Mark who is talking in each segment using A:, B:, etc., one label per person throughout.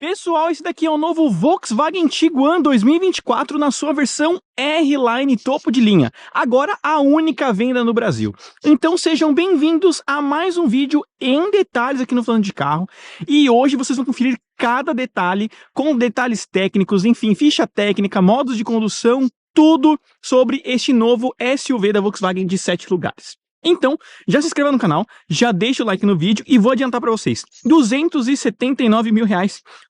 A: Pessoal, esse daqui é o novo Volkswagen Tiguan 2024 na sua versão R-Line topo de linha, agora a única venda no Brasil. Então sejam bem-vindos a mais um vídeo em detalhes aqui no Falando de Carro, e hoje vocês vão conferir cada detalhe com detalhes técnicos, enfim, ficha técnica, modos de condução, tudo sobre este novo SUV da Volkswagen de 7 lugares. Então, já se inscreva no canal, já deixa o like no vídeo e vou adiantar para vocês. R$279 mil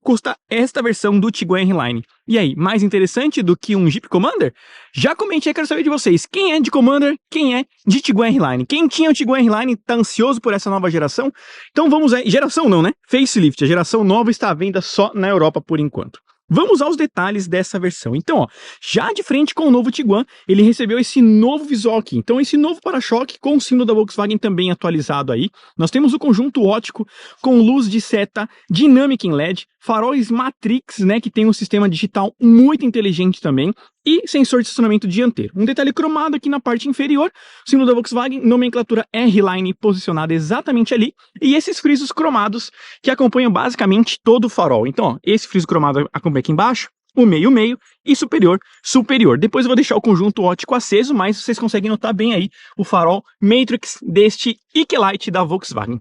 A: custa esta versão do Tiguan R-Line. E aí, mais interessante do que um Jeep Commander? Já comentei, quero saber de vocês, quem é de Commander, quem é de Tiguan R-Line? Quem tinha o Tiguan R-Line tá ansioso por essa nova geração? Então vamos aí, geração não, né? Facelift, a geração nova está à venda só na Europa por enquanto. Vamos aos detalhes dessa versão. Então, ó, já de frente com o novo Tiguan, ele recebeu esse novo visual aqui. Então, esse novo para-choque com o símbolo da Volkswagen também atualizado aí. Nós temos o conjunto óptico com luz de seta dinâmica em LED, faróis Matrix, né, que tem um sistema digital muito inteligente também, e sensor de estacionamento dianteiro. Um detalhe cromado aqui na parte inferior, símbolo da Volkswagen, nomenclatura R-Line posicionada exatamente ali, e esses frisos cromados que acompanham basicamente todo o farol. Então, ó, esse friso cromado acompanha aqui embaixo, o meio e superior. Depois eu vou deixar o conjunto óptico aceso, mas vocês conseguem notar bem aí o farol Matrix deste IQ-Lite da Volkswagen.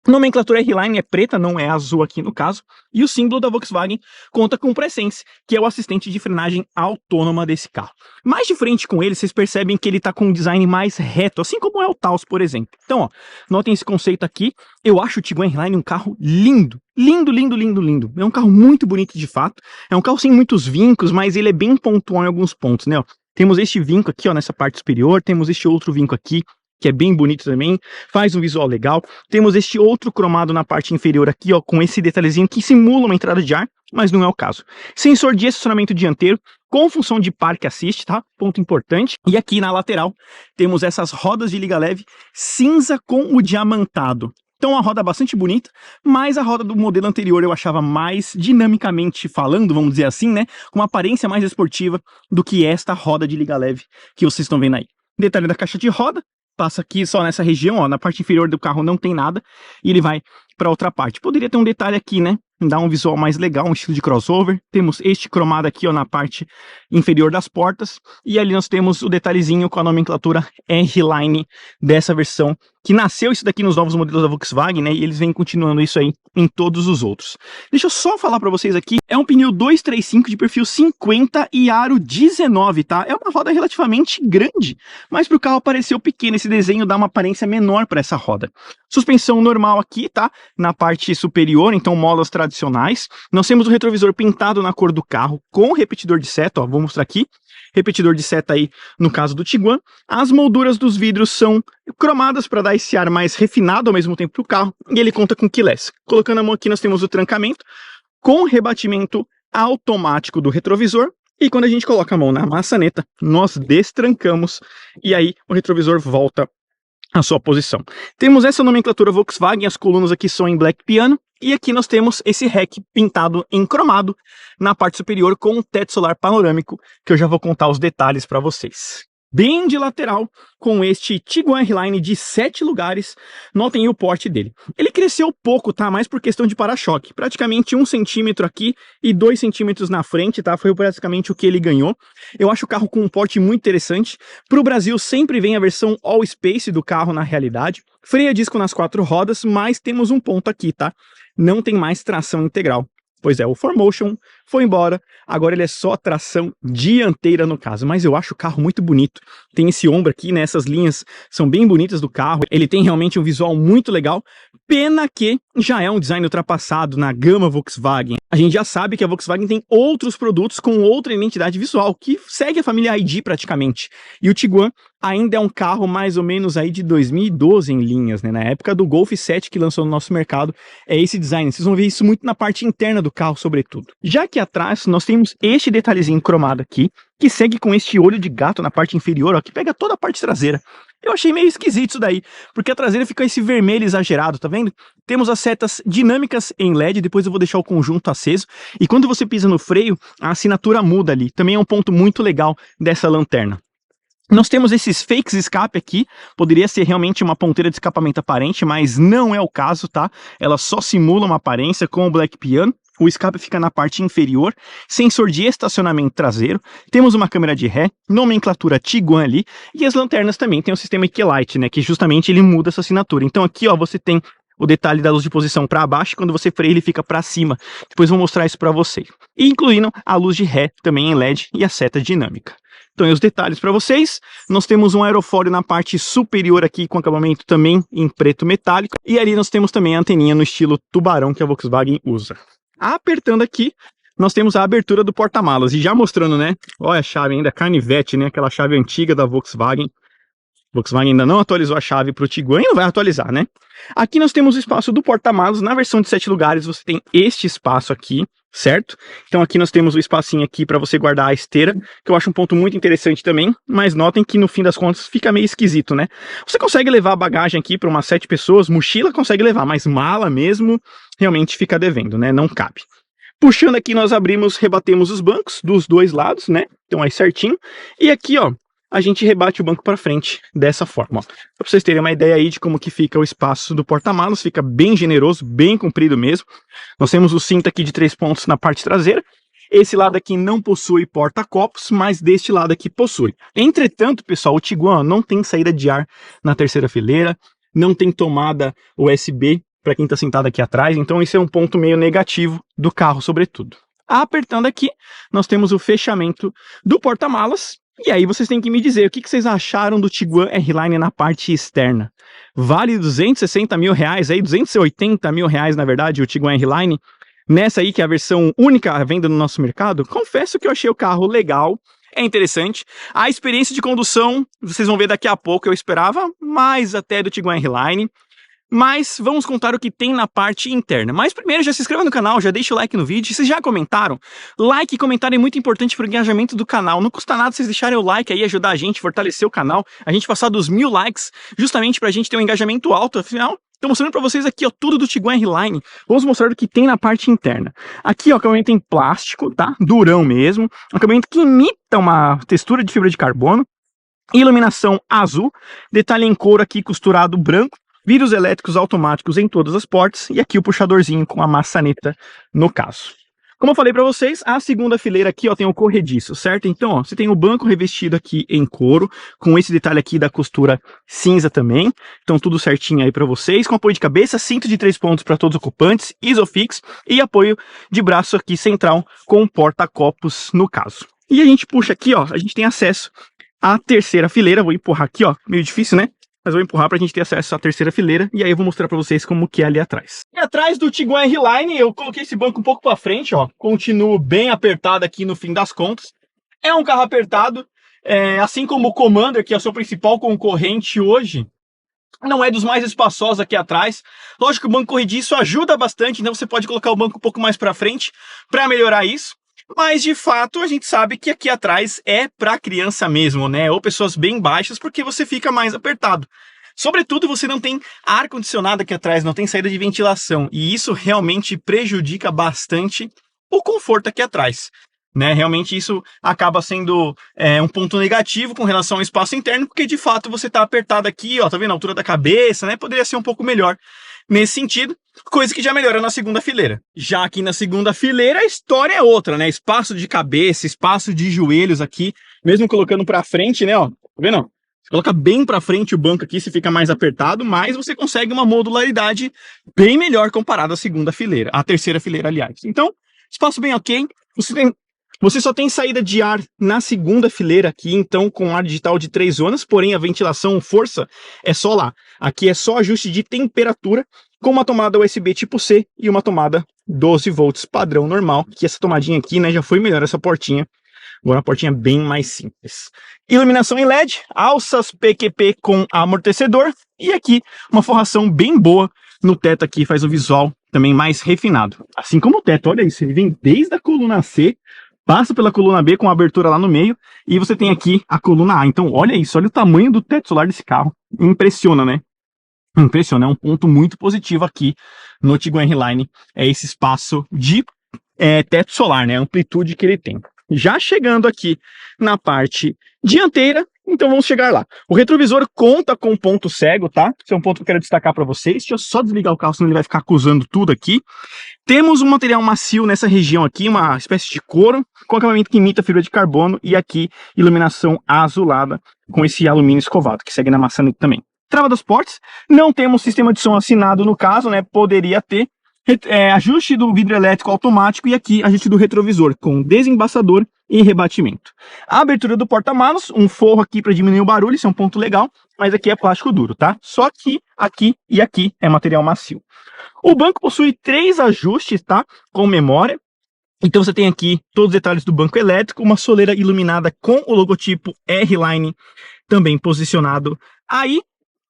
A: Nomenclatura R-Line é preta, não é azul aqui no caso, e o símbolo da Volkswagen conta com o Presense, que é o assistente de frenagem autônoma desse carro. Mais de frente com ele, vocês percebem que ele está com um design mais reto, assim como é o Taos, por exemplo. Então, ó, notem esse conceito aqui. Eu acho o Tiguan R-Line um carro lindo. Lindo. É um carro muito bonito de fato. É um carro sem muitos vincos, mas ele é bem pontual em alguns pontos, né? Ó, temos este vinco aqui, ó, nessa parte superior, temos este outro vinco aqui, que é bem bonito também, faz um visual legal. Temos este outro cromado na parte inferior aqui, ó, com esse detalhezinho que simula uma entrada de ar, mas não é o caso. Sensor de estacionamento dianteiro, com função de Park Assist, tá? Ponto importante. E aqui na lateral, temos essas rodas de liga leve cinza com o diamantado. Então uma roda bastante bonita, mas a roda do modelo anterior eu achava mais dinamicamente falando, vamos dizer assim, né? Com uma aparência mais esportiva do que esta roda de liga leve que vocês estão vendo aí. Detalhe da caixa de roda. Passa aqui só nessa região, ó, na parte inferior do carro não tem nada, e ele vai para outra parte. Poderia ter um detalhe aqui, né? Dá um visual mais legal, um estilo de crossover. Temos este cromado aqui, ó, na parte inferior das portas, e ali nós temos o detalhezinho com a nomenclatura R-Line dessa versão, que nasceu isso daqui nos novos modelos da Volkswagen, né? E eles vêm continuando isso aí em todos os outros. Deixa eu só falar para vocês aqui, é um pneu 235 de perfil 50 e aro 19, tá? É uma roda relativamente grande, mas para o carro pareceu pequeno, esse desenho dá uma aparência menor para essa roda. Suspensão normal aqui, tá? Na parte superior, então molas tradicionais. Nós temos o retrovisor pintado na cor do carro, com repetidor de seta, ó, vou mostrar aqui. Repetidor de seta aí no caso do Tiguan. As molduras dos vidros são cromadas para dar esse ar mais refinado ao mesmo tempo para o carro, e ele conta com keyless. Colocando a mão aqui nós temos o trancamento com rebatimento automático do retrovisor, e quando a gente coloca a mão na maçaneta, nós destrancamos e aí o retrovisor volta à sua posição. Temos essa nomenclatura Volkswagen, as colunas aqui são em black piano, e aqui nós temos esse rack pintado em cromado na parte superior com um teto solar panorâmico, que eu já vou contar os detalhes para vocês. Bem de lateral, com este Tiguan R-Line de 7 lugares, notem o porte dele. Ele cresceu pouco, tá? Mais por questão de para-choque, praticamente 1 centímetro aqui e 2 centímetros na frente, tá? Foi praticamente o que ele ganhou. Eu acho o carro com um porte muito interessante. Para o Brasil sempre vem a versão All Space do carro na realidade. Freio a disco nas 4 rodas, mas temos um ponto aqui, tá? Não tem mais tração integral. Pois é, o 4Motion foi embora, agora ele é só tração dianteira no caso, mas eu acho o carro muito bonito. Tem esse ombro aqui, né, essas linhas são bem bonitas do carro, ele tem realmente um visual muito legal, pena que já é um design ultrapassado na gama Volkswagen. A gente já sabe que a Volkswagen tem outros produtos com outra identidade visual, que segue a família ID praticamente, e o Tiguan ainda é um carro mais ou menos aí de 2012 em linhas, né? Na época do Golf 7 que lançou no nosso mercado, é esse design. Vocês vão ver isso muito na parte interna do carro, sobretudo. Já que atrás nós temos este detalhezinho cromado aqui, que segue com este olho de gato na parte inferior, ó, que pega toda a parte traseira. Eu achei meio esquisito isso daí, porque a traseira fica esse vermelho exagerado, tá vendo? Temos as setas dinâmicas em LED, depois eu vou deixar o conjunto aceso, e quando você pisa no freio, a assinatura muda ali. Também é um ponto muito legal dessa lanterna. Nós temos esses fakes escape aqui, poderia ser realmente uma ponteira de escapamento aparente, mas não é o caso, tá? Ela só simula uma aparência com o black piano. O escape fica na parte inferior, sensor de estacionamento traseiro, temos uma câmera de ré, nomenclatura Tiguan ali, e as lanternas também tem o sistema Equilight, né, que justamente ele muda essa assinatura. Então aqui, ó, você tem o detalhe da luz de posição para baixo, quando você freia ele fica para cima. Depois vou mostrar isso para vocês. E incluindo a luz de ré também em LED e a seta dinâmica. Então, e os detalhes para vocês, nós temos um aerofólio na parte superior aqui com acabamento também em preto metálico. E ali nós temos também a anteninha no estilo tubarão que a Volkswagen usa. Apertando aqui, nós temos a abertura do porta-malas. E já mostrando, né? Olha a chave ainda, canivete, né? Aquela chave antiga da Volkswagen. Volkswagen ainda não atualizou a chave para o Tiguan e não vai atualizar, né? Aqui nós temos o espaço do porta-malas. Na versão de 7 lugares você tem este espaço aqui, certo? Então aqui nós temos o espacinho aqui para você guardar a esteira, que eu acho um ponto muito interessante também, mas notem que no fim das contas fica meio esquisito, né? Você consegue levar a bagagem aqui para umas 7 pessoas, mochila consegue levar, mas mala mesmo realmente fica devendo, né? Não cabe. Puxando aqui nós abrimos, rebatemos os bancos dos dois lados, né? Então aí certinho. E aqui, ó, a gente rebate o banco para frente dessa forma, ó. Para vocês terem uma ideia aí de como que fica o espaço do porta-malas, fica bem generoso, bem comprido mesmo. Nós temos o cinto aqui de 3 pontos na parte traseira. Esse lado aqui não possui porta-copos, mas deste lado aqui possui. Entretanto, pessoal, o Tiguan não tem saída de ar na terceira fileira, não tem tomada USB para quem está sentado aqui atrás, então isso é um ponto meio negativo do carro, sobretudo. Apertando aqui, nós temos o fechamento do porta-malas. E aí vocês têm que me dizer o que vocês acharam do Tiguan R-Line na parte externa. Vale 260 mil reais, aí 280 mil reais na verdade o Tiguan R-Line, nessa aí que é a versão única à venda no nosso mercado? Confesso que eu achei o carro legal, é interessante. A experiência de condução, vocês vão ver daqui a pouco, eu esperava mais até do Tiguan R-Line. Mas vamos contar o que tem na parte interna. Mas primeiro já se inscreva no canal, já deixa o like no vídeo. Vocês já comentaram? Like e comentário é muito importante para o engajamento do canal. Não custa nada vocês deixarem o like aí, ajudar a gente, fortalecer o canal. A gente passar dos 1000 likes, justamente para a gente ter um engajamento alto. Afinal, estou mostrando para vocês aqui, ó, tudo do Tiguan R-Line. Vamos mostrar o que tem na parte interna. Aqui, ó, acabamento em plástico, tá? Durão mesmo. Acabamento que imita uma textura de fibra de carbono. Iluminação azul. Detalhe em couro aqui costurado branco. Vidros elétricos automáticos em todas as portas e aqui o puxadorzinho com a maçaneta no caso. Como eu falei para vocês, a segunda fileira aqui, ó, tem o corrediço, certo? Então, ó, você tem o banco revestido aqui em couro, com esse detalhe aqui da costura cinza também. Então, tudo certinho aí para vocês, com apoio de cabeça, cinto de 3 pontos para todos os ocupantes, Isofix e apoio de braço aqui central com porta-copos no caso. E a gente puxa aqui, ó, a gente tem acesso à terceira fileira. Vou empurrar aqui, ó, meio difícil, né? Mas vou empurrar para a gente ter acesso à terceira fileira e aí eu vou mostrar para vocês como que é ali atrás. E atrás do Tiguan R-Line eu coloquei esse banco um pouco para frente, ó. Continuo bem apertado aqui no fim das contas. É um carro apertado, assim como o Commander, que é o seu principal concorrente hoje, não é dos mais espaçosos aqui atrás. Lógico que o banco corrediço ajuda bastante, então você pode colocar o banco um pouco mais para frente para melhorar isso. Mas, de fato, a gente sabe que aqui atrás é para criança mesmo, né? Ou pessoas bem baixas, porque você fica mais apertado. Sobretudo, você não tem ar-condicionado aqui atrás, não tem saída de ventilação. E isso realmente prejudica bastante o conforto aqui atrás, né? Realmente isso acaba sendo um ponto negativo com relação ao espaço interno, porque, de fato, você está apertado aqui, ó, tá vendo a altura da cabeça, né? Poderia ser um pouco melhor nesse sentido, coisa que já melhora na segunda fileira. Já aqui na segunda fileira a história é outra, né? Espaço de cabeça, espaço de joelhos aqui, mesmo colocando para frente, né? Ó, tá vendo? Você coloca bem para frente o banco aqui, você fica mais apertado, mas você consegue uma modularidade bem melhor comparado à segunda fileira, à terceira fileira, aliás. Então, espaço bem ok. Você só tem saída de ar na segunda fileira aqui, então com ar digital de 3 zonas, porém a ventilação força é só lá. Aqui é só ajuste de temperatura, com uma tomada USB tipo C e uma tomada 12 volts padrão normal, que essa tomadinha aqui, né, já foi melhor essa portinha. Agora uma portinha bem mais simples. Iluminação em LED, alças PQP com amortecedor e aqui uma forração bem boa no teto aqui, faz o visual também mais refinado. Assim como o teto, olha isso, ele vem desde a coluna C, passa pela coluna B com a abertura lá no meio e você tem aqui a coluna A. Então olha isso, olha o tamanho do teto solar desse carro. Impressiona, né? Impressiona, é um ponto muito positivo aqui no Tiguan R-Line, é esse espaço de teto solar, né? A amplitude que ele tem. Já chegando aqui na parte dianteira, Então vamos chegar lá. O retrovisor conta com ponto cego, tá? Esse é um ponto que eu quero destacar para vocês. Deixa eu só desligar o carro, senão ele vai ficar acusando tudo aqui. Temos um material macio nessa região aqui, uma espécie de couro, com acabamento que imita fibra de carbono, e aqui iluminação azulada com esse alumínio escovado, que segue na maçaneta também. Trava das portas, não temos sistema de som assinado no caso, né? Poderia ter. Ajuste do vidro elétrico automático e aqui ajuste do retrovisor com desembaçador e rebatimento. A abertura do porta-malas, um forro aqui para diminuir o barulho, isso é um ponto legal, mas aqui é plástico duro, tá? Só que aqui e aqui é material macio. O banco possui 3 ajustes, tá? Com memória. Então você tem aqui todos os detalhes do banco elétrico, uma soleira iluminada com o logotipo R-Line também posicionado aí.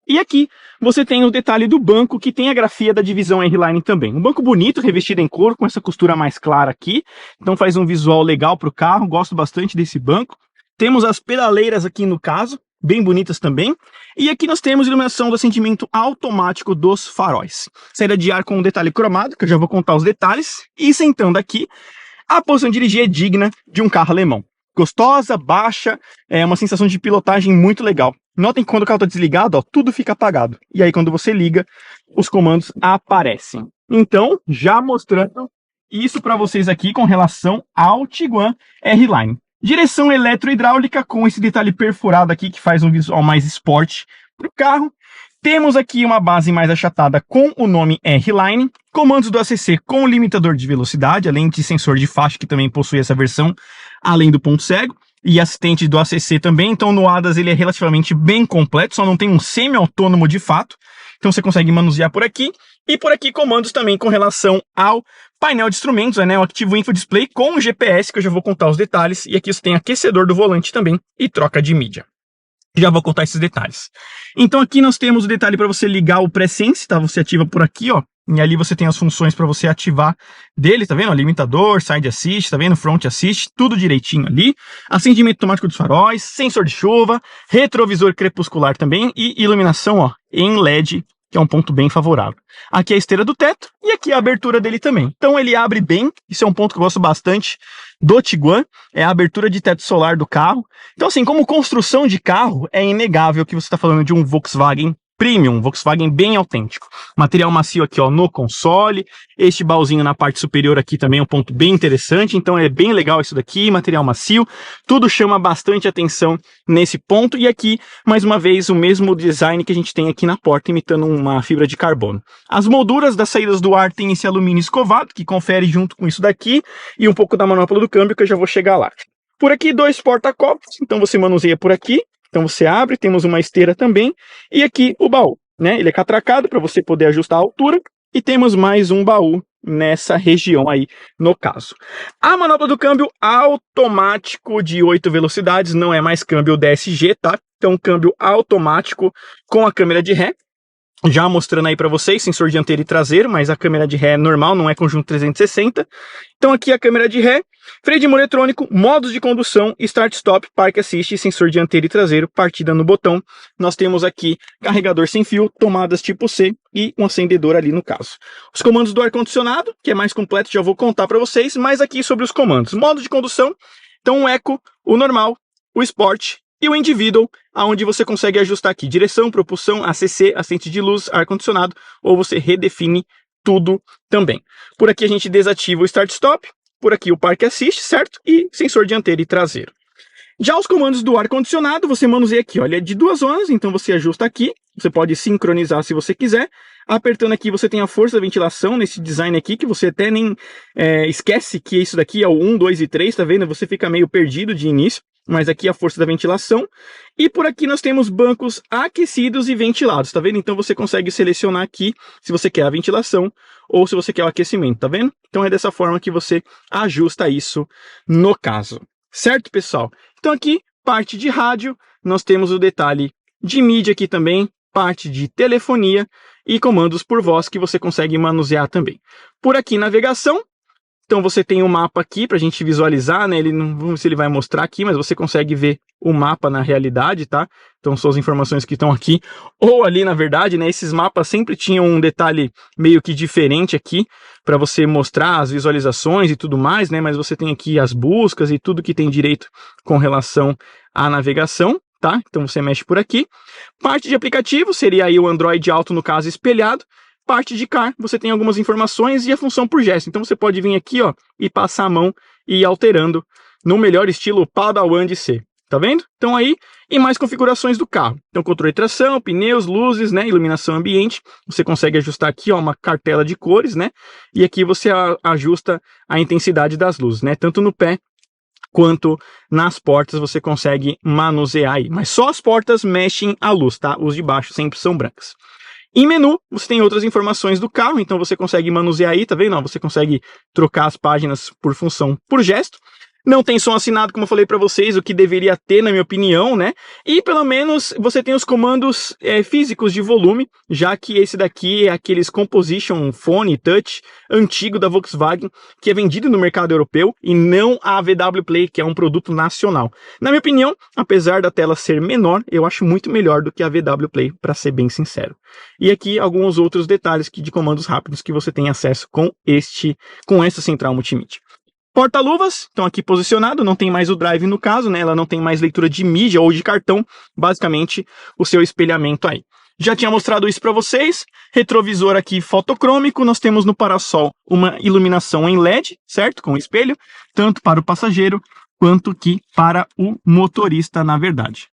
A: E aqui você tem o detalhe do banco, que tem a grafia da divisão R-Line também. Um banco bonito, revestido em couro, com essa costura mais clara aqui. Então faz um visual legal para o carro, gosto bastante desse banco. Temos as pedaleiras aqui no caso, bem bonitas também. E aqui nós temos iluminação do acendimento automático dos faróis. Saída de ar com um detalhe cromado, que eu já vou contar os detalhes. E sentando aqui, a posição de dirigir é digna de um carro alemão. Gostosa, baixa, é uma sensação de pilotagem muito legal. Notem que quando o carro está desligado, ó, tudo fica apagado. E aí quando você liga, os comandos aparecem. Então, já mostrando isso para vocês aqui com relação ao Tiguan R-Line. Direção eletro-hidráulica com esse detalhe perfurado aqui que faz um visual mais esporte para o carro. Temos aqui uma base mais achatada com o nome R-Line, comandos do ACC com limitador de velocidade, além de sensor de faixa que também possui essa versão, além do ponto cego, e assistente do ACC também. Então no ADAS ele é relativamente bem completo, só não tem um semi-autônomo de fato, então você consegue manusear por aqui. E por aqui comandos também com relação ao painel de instrumentos, né, o Activo Info Display com o GPS, que eu já vou contar os detalhes, e aqui você tem aquecedor do volante também e troca de mídia. Já vou contar esses detalhes. Então aqui nós temos o detalhe para você ligar o Presense, tá? Você ativa por aqui, ó. E ali você tem as funções para você ativar dele, tá vendo? Limitador, Side Assist, tá vendo? Front Assist, tudo direitinho ali. Acendimento automático dos faróis, sensor de chuva, retrovisor crepuscular também e iluminação, ó, em LED, que é um ponto bem favorável. Aqui é a esteira do teto e aqui é a abertura dele também. Então ele abre bem, isso é um ponto que eu gosto bastante do Tiguan, é a abertura de teto solar do carro. Então assim, como construção de carro, é inegável que você está falando de um Volkswagen Premium, Volkswagen bem autêntico. Material macio aqui, ó, no console. Este baúzinho na parte superior aqui também é um ponto bem interessante, então é bem legal isso daqui, material macio. Tudo chama bastante atenção nesse ponto. E aqui, mais uma vez, o mesmo design que a gente tem aqui na porta, imitando uma fibra de carbono. As molduras das saídas do ar têm esse alumínio escovado, que confere junto com isso daqui, e um pouco da manopla do câmbio, que eu já vou chegar lá. Por aqui, 2 porta-copos, então você manuseia por aqui. Então você abre, temos uma esteira também, e aqui o baú, né? Ele é catracado para você poder ajustar a altura, e temos mais um baú nessa região aí, no caso. A manopla do câmbio automático de 8 velocidades, não é mais câmbio DSG, tá? Então câmbio automático com a câmera de ré. Já mostrando aí para vocês, sensor dianteiro e traseiro, mas a câmera de ré é normal, não é conjunto 360. Então aqui a câmera de ré, freio de mão eletrônico, modos de condução, start stop, park assist, sensor dianteiro e traseiro, partida no botão. Nós temos aqui carregador sem fio, tomadas tipo C e um acendedor ali no caso. Os comandos do ar-condicionado, que é mais completo, já vou contar para vocês, mas aqui sobre os comandos. Modo de condução, então o Eco, o normal, o Sport e o Individual, aonde você consegue ajustar aqui direção, propulsão, ACC, assistente de luz, ar-condicionado, ou você redefine tudo também. Por aqui a gente desativa o Start Stop, por aqui o Park Assist, certo? E sensor dianteiro e traseiro. Já os comandos do ar-condicionado, você manuseia aqui, olha, é de 2 zonas, então você ajusta aqui, você pode sincronizar se você quiser. Apertando aqui você tem a força da ventilação nesse design aqui, que você até nem esquece que isso daqui é o 1, 2 e 3, tá vendo? Você fica meio perdido de início, mas aqui a força da ventilação. E por aqui nós temos bancos aquecidos e ventilados, tá vendo? Então você consegue selecionar aqui se você quer a ventilação ou se você quer o aquecimento, tá vendo? Então é dessa forma que você ajusta isso no caso. Certo, pessoal? Então aqui, parte de rádio, nós temos o detalhe de mídia aqui também, parte de telefonia e comandos por voz que você consegue manusear também. Por aqui, navegação. Então você tem o mapa aqui para a gente visualizar, né? Ele não, vamos ver se ele vai mostrar aqui, mas você consegue ver o mapa na realidade, tá? Então são as informações que estão aqui, ou ali na verdade, né? Esses mapas sempre tinham um detalhe meio que diferente aqui, para você mostrar as visualizações e tudo mais, né? Mas você tem aqui as buscas e tudo que tem direito com relação à navegação. tá? Então você mexe por aqui. Parte de aplicativo seria aí o Android Auto, no caso, espelhado. Parte de car, você tem algumas informações e a função por gesto. Então você pode vir aqui, ó, e passar a mão e ir alterando no melhor estilo Padawan de ser. Tá vendo? Então aí, e mais configurações do carro. Então controle de tração, pneus, luzes, né, iluminação ambiente. Você consegue ajustar aqui, ó, uma cartela de cores, né? E aqui você ajusta a intensidade das luzes, né? Tanto no pé quanto nas portas você consegue manusear aí. Mas só as portas mexem a luz, tá? Os de baixo sempre são brancas. Em menu, você tem outras informações do carro, então você consegue manusear aí, tá vendo? Ó, você consegue trocar as páginas por função por gesto. Não tem som assinado, como eu falei para vocês, o que deveria ter, na minha opinião, né? E pelo menos você tem os comandos físicos de volume, já que esse daqui é aqueles Composition Phone Touch antigo da Volkswagen, que é vendido no mercado europeu e não a VW Play, que é um produto nacional. Na minha opinião, apesar da tela ser menor, eu acho muito melhor do que a VW Play, para ser bem sincero. E aqui alguns outros detalhes de comandos rápidos que você tem acesso com essa central multimídia. Porta-luvas, estão aqui posicionado, não tem mais o drive no caso, né? Ela não tem mais leitura de mídia ou de cartão, basicamente o seu espelhamento aí. Já tinha mostrado isso para vocês, retrovisor aqui fotocrômico, nós temos no parasol uma iluminação em LED, certo? Com espelho, tanto para o passageiro quanto que para o motorista, na verdade.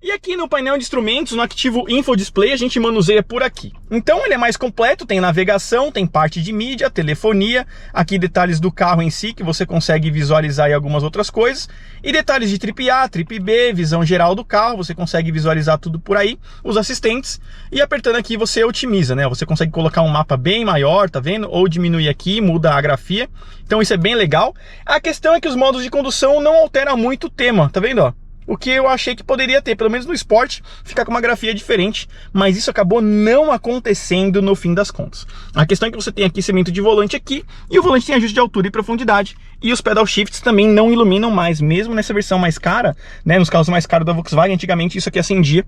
A: E aqui no painel de instrumentos, no Activo Info Display, a gente manuseia por aqui. Então ele é mais completo, tem navegação, tem parte de mídia, telefonia, aqui detalhes do carro em si, que você consegue visualizar e algumas outras coisas, e detalhes de trip A, trip B, visão geral do carro, você consegue visualizar tudo por aí, os assistentes, e apertando aqui você otimiza, né? Você consegue colocar um mapa bem maior, tá vendo? Ou diminuir aqui, muda a grafia, então isso é bem legal. A questão é que os modos de condução não alteram muito o tema, tá vendo, ó? O que eu achei que poderia ter, pelo menos no Sport, ficar com uma grafia diferente, mas isso acabou não acontecendo no fim das contas. A questão é que você tem aqui segmento de volante aqui, e o volante tem ajuste de altura e profundidade, e os pedal shifts também não iluminam mais, mesmo nessa versão mais cara, né, nos carros mais caros da Volkswagen, antigamente isso aqui acendia,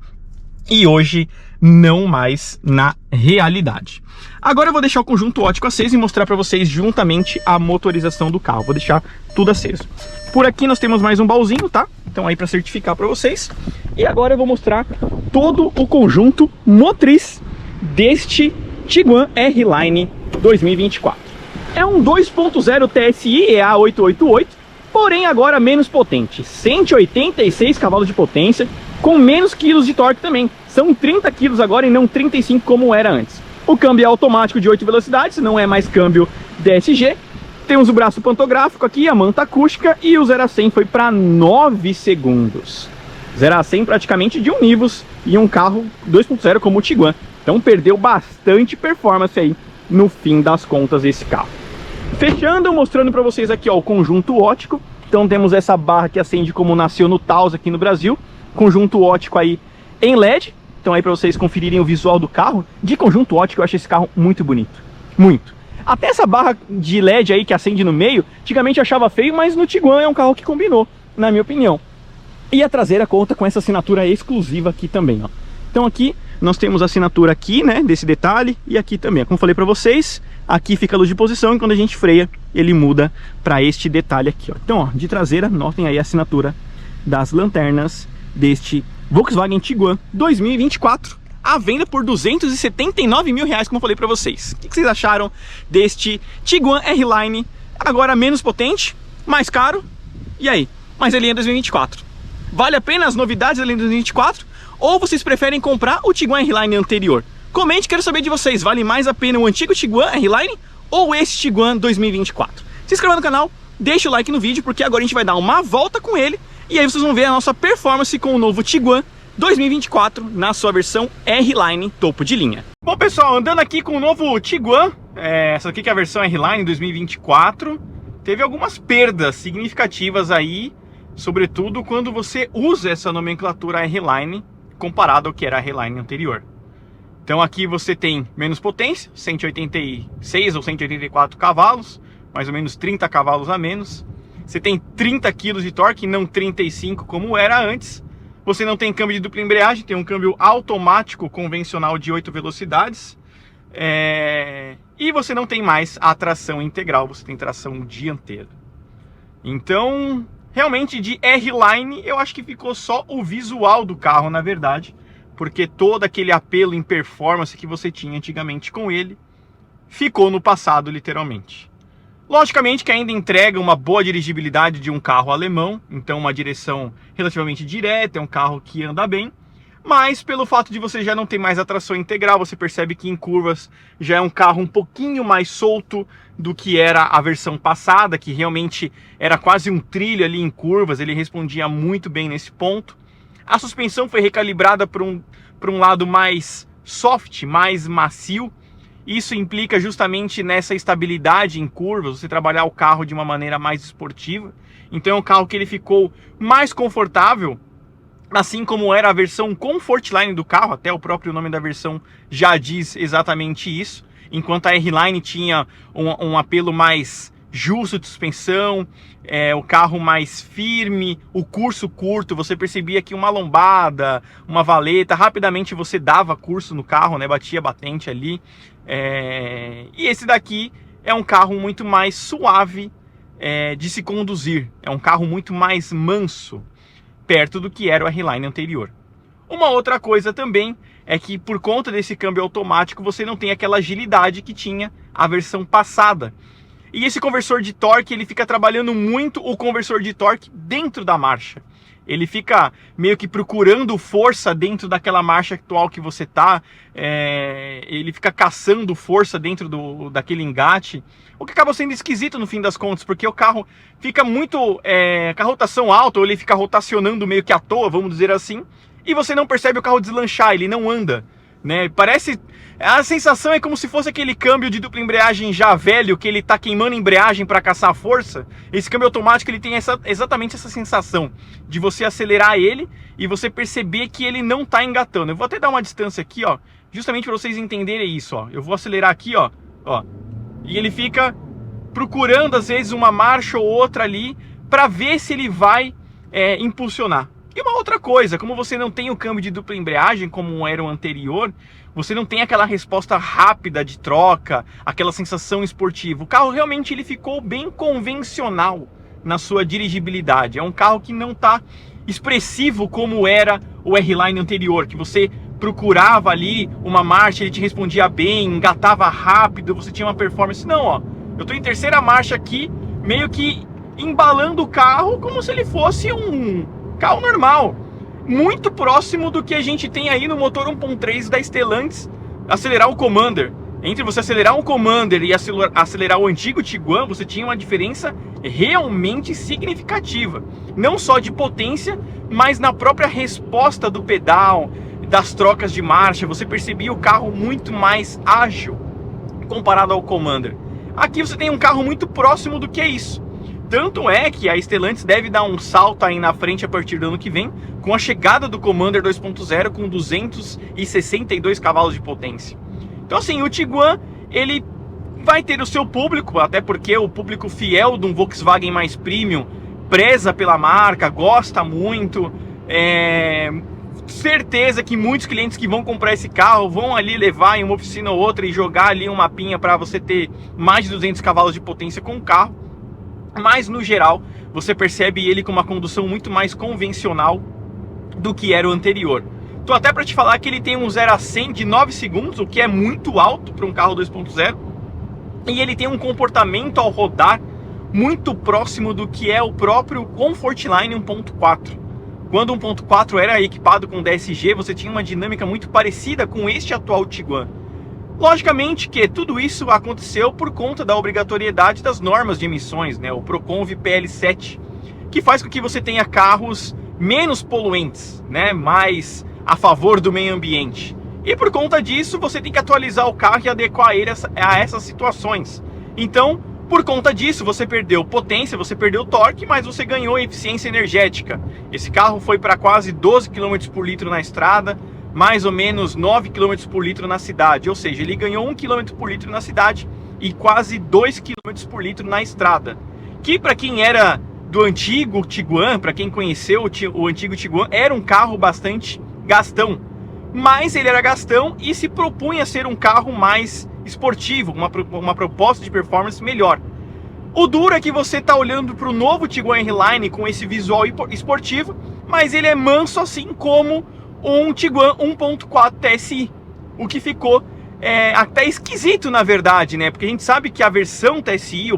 A: e hoje não mais na realidade. Agora eu vou deixar o conjunto óptico aceso e mostrar para vocês juntamente a motorização do carro. Vou deixar tudo aceso. Por aqui nós temos mais um baúzinho, tá? Então aí para certificar para vocês. E agora eu vou mostrar todo o conjunto motriz deste Tiguan R-Line 2024. É um 2.0 TSI EA888, porém agora menos potente. 186 cavalos de potência, com menos quilos de torque também. São 30 quilos agora e não 35 como era antes. O câmbio é automático de 8 velocidades, não é mais câmbio DSG. Temos o braço pantográfico aqui, a manta acústica, e o 0 a 100 foi para 9 segundos. 0 a 100 praticamente de um Nivus e um carro 2.0 como o Tiguan. Então perdeu bastante performance aí no fim das contas esse carro. Fechando, mostrando para vocês aqui ó, o conjunto óptico. Então temos essa barra que acende como nasceu no Taos aqui no Brasil. Conjunto óptico aí em LED. Então aí para vocês conferirem o visual do carro. De conjunto óptico eu acho esse carro muito bonito. Muito. Até essa barra de LED aí que acende no meio, antigamente eu achava feio, mas no Tiguan é um carro que combinou, na minha opinião. E a traseira conta com essa assinatura exclusiva aqui também, ó. Então aqui nós temos a assinatura aqui, né, desse detalhe, e aqui também. Como falei para vocês, aqui fica a luz de posição e quando a gente freia, ele muda para este detalhe aqui, ó. Então, ó, de traseira, notem aí a assinatura das lanternas deste Volkswagen Tiguan 2024. À venda por 279 mil reais, como eu falei para vocês. O que vocês acharam deste Tiguan R-Line? Agora menos potente, mais caro. E aí? Mas ele é 2024. Vale a pena as novidades da linha 2024? Ou vocês preferem comprar o Tiguan R-Line anterior? Comente, quero saber de vocês. Vale mais a pena o antigo Tiguan R-Line ou esse Tiguan 2024? Se inscreva no canal, deixa o like no vídeo, porque agora a gente vai dar uma volta com ele. E aí vocês vão ver a nossa performance com o novo Tiguan 2024 na sua versão R-Line topo de linha. Bom pessoal, andando aqui com o novo Tiguan, essa aqui que é a versão R-Line 2024, teve algumas perdas significativas aí, sobretudo quando você usa essa nomenclatura R-Line comparado ao que era a R-Line anterior. Então aqui você tem menos potência, 186 ou 184 cavalos, mais ou menos 30 cavalos a menos. Você tem 30 kg de torque, não 35 como era antes. Você não tem câmbio de dupla embreagem, tem um câmbio automático convencional de 8 velocidades. E você não tem mais a tração integral, você tem tração dianteira. Então, Realmente de R-Line eu acho que ficou só o visual do carro, na verdade, porque todo aquele apelo em performance que você tinha antigamente com ele ficou no passado, literalmente. Logicamente que ainda entrega uma boa dirigibilidade de um carro alemão, então uma direção relativamente direta, é um carro que anda bem, mas pelo fato de você já não ter mais a tração integral, você percebe que em curvas já é um carro um pouquinho mais solto do que era a versão passada, que realmente era quase um trilho ali em curvas, ele respondia muito bem nesse ponto. A suspensão foi recalibrada para um lado mais soft, mais macio. Isso implica justamente nessa estabilidade em curvas, você trabalhar o carro de uma maneira mais esportiva. Então é um carro que ele ficou mais confortável, assim como era a versão Comfortline do carro, até o próprio nome da versão já diz exatamente isso. Enquanto a R-Line tinha um apelo mais justo de suspensão, o carro mais firme, o curso curto, você percebia que uma lombada, uma valeta, rapidamente você dava curso no carro, né? Batia batente ali. E esse daqui é um carro muito mais suave de se conduzir, é um carro muito mais manso, perto do que era o R-Line anterior. Uma outra coisa também é que por conta desse câmbio automático você não tem aquela agilidade que tinha a versão passada. E esse conversor de torque, ele fica trabalhando muito o conversor de torque dentro da marcha. Ele fica meio que procurando força dentro daquela marcha atual que você tá. Ele fica caçando força dentro daquele engate. O que acaba sendo esquisito no fim das contas, porque o carro fica muito com a rotação alta, ou ele fica rotacionando meio que à toa, vamos dizer assim. E você não percebe o carro deslanchar, ele não anda, né? Parece... A sensação é como se fosse aquele câmbio de dupla embreagem já velho, que ele tá queimando a embreagem para caçar força. Esse câmbio automático, ele tem exatamente essa sensação de você acelerar ele e você perceber que ele não tá engatando. Eu vou até dar uma distância aqui, ó, justamente para vocês entenderem isso, ó. Eu vou acelerar aqui, ó, e ele fica procurando às vezes uma marcha ou outra ali para ver se ele vai impulsionar. E uma outra coisa, como você não tem o câmbio de dupla embreagem como era o anterior, você não tem aquela resposta rápida de troca, aquela sensação esportiva. O carro realmente ele ficou bem convencional na sua dirigibilidade. É um carro que não está expressivo como era o R-Line anterior, que você procurava ali uma marcha, ele te respondia bem, engatava rápido, você tinha uma performance. Não, ó, eu estou em terceira marcha aqui, meio que embalando o carro como se ele fosse um carro normal, muito próximo do que a gente tem aí no motor 1.3 da Stellantis, acelerar o Commander. Entre você acelerar um Commander e acelerar o antigo Tiguan, você tinha uma diferença realmente significativa, não só de potência, mas na própria resposta do pedal, das trocas de marcha. Você percebia o carro muito mais ágil comparado ao Commander. Aqui você tem um carro muito próximo do que é isso. Tanto é que a Stellantis deve dar um salto aí na frente a partir do ano que vem, com a chegada do Commander 2.0 com 262 cavalos de potência. Então assim, o Tiguan, ele vai ter o seu público, até porque o público fiel de um Volkswagen mais premium preza pela marca, gosta muito. Certeza que muitos clientes que vão comprar esse carro vão ali levar em uma oficina ou outra e jogar ali um mapinha para você ter mais de 200 cavalos de potência com o carro. Mas no geral você percebe ele com uma condução muito mais convencional do que era o anterior. Tô até para te falar que ele tem um 0 a 100 de 9 segundos, o que é muito alto para um carro 2.0. E ele tem um comportamento ao rodar muito próximo do que é o próprio Comfortline 1.4. Quando o 1.4 era equipado com DSG, você tinha uma dinâmica muito parecida com este atual Tiguan. Logicamente que tudo isso aconteceu por conta da obrigatoriedade das normas de emissões, né? O Proconv PL7, que faz com que você tenha carros menos poluentes, né? Mais a favor do meio ambiente. E por conta disso, você tem que atualizar o carro e adequar ele a essas situações. Então, por conta disso, você perdeu potência, você perdeu torque, mas você ganhou eficiência energética. Esse carro foi para quase 12 km por litro na estrada, mais ou menos 9 km por litro na cidade, ou seja, ele ganhou 1 km por litro na cidade e quase 2 km por litro na estrada. Que para quem era do antigo Tiguan, para quem conheceu o antigo Tiguan, era um carro bastante gastão. Mas ele era gastão e se propunha a ser um carro mais esportivo, uma proposta de performance melhor. O duro é que você tá olhando para o novo Tiguan R-Line com esse visual esportivo, mas ele é manso assim como um Tiguan 1.4 TSI, o que ficou até esquisito na verdade, né? Porque a gente sabe que a versão TSI,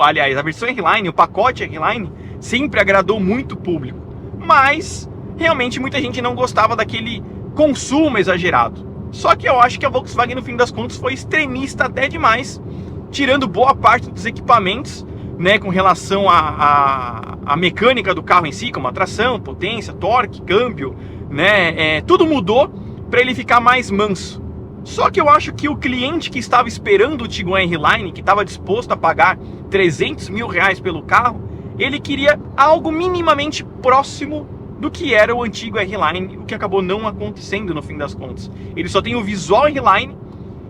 A: aliás, a versão R-Line, o pacote R-Line, sempre agradou muito o público, mas realmente muita gente não gostava daquele consumo exagerado. Só que eu acho que a Volkswagen, no fim das contas, foi extremista até demais, tirando boa parte dos equipamentos, né, com relação à mecânica do carro em si, como a tração, potência, torque, câmbio, né, tudo mudou para ele ficar mais manso. Só que eu acho que o cliente que estava esperando o Tiguan R-Line, que estava disposto a pagar 300 mil reais pelo carro, ele queria algo minimamente próximo do que era o antigo R-Line, o que acabou não acontecendo no fim das contas. Ele só tem o visual R-Line,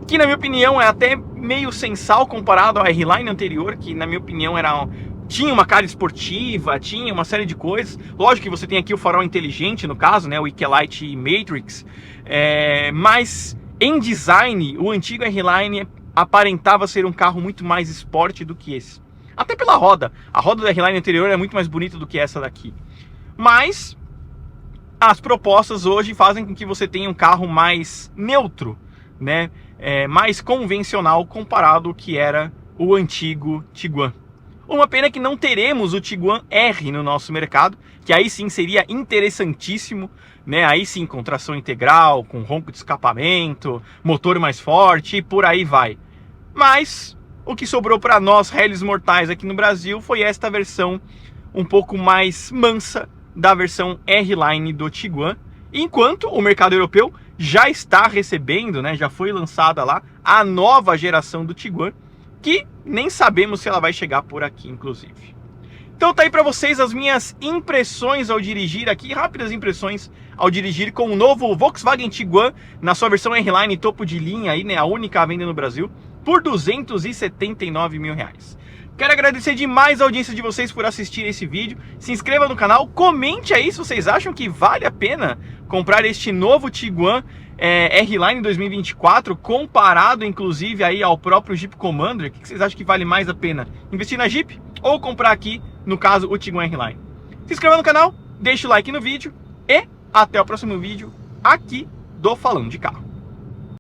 A: que na minha opinião é até meio sensal comparado ao R-Line anterior, que na minha opinião tinha uma cara esportiva, tinha uma série de coisas. Lógico que você tem aqui o farol inteligente no caso, né, o Ike-Light Matrix, mas em design o antigo R-Line aparentava ser um carro muito mais esporte do que esse. Até pela roda, a roda do R-Line anterior é muito mais bonita do que essa daqui. Mas as propostas hoje fazem com que você tenha um carro mais neutro, né? Mais convencional comparado ao que era o antigo Tiguan. Uma pena que não teremos o Tiguan R no nosso mercado, que aí sim seria interessantíssimo, né? Aí sim com tração integral, com ronco de escapamento, motor mais forte e por aí vai. Mas o que sobrou para nós réis mortais aqui no Brasil foi esta versão um pouco mais mansa da versão R-Line do Tiguan, enquanto o mercado europeu já está recebendo, né, já foi lançada lá a nova geração do Tiguan, que nem sabemos se ela vai chegar por aqui, inclusive. Então tá aí para vocês as minhas impressões ao dirigir aqui, rápidas impressões ao dirigir com o novo Volkswagen Tiguan na sua versão R-Line topo de linha, aí, né, a única à venda no Brasil, por 279 mil reais. Quero agradecer demais a audiência de vocês por assistir esse vídeo. Se inscreva no canal, comente aí se vocês acham que vale a pena comprar este novo Tiguan R-Line 2024, comparado inclusive aí ao próprio Jeep Commander. O que vocês acham que vale mais a pena? Investir na Jeep ou comprar aqui, no caso, o Tiguan R-Line? Se inscreva no canal, deixe o like no vídeo e até o próximo vídeo aqui do Falando de Carro.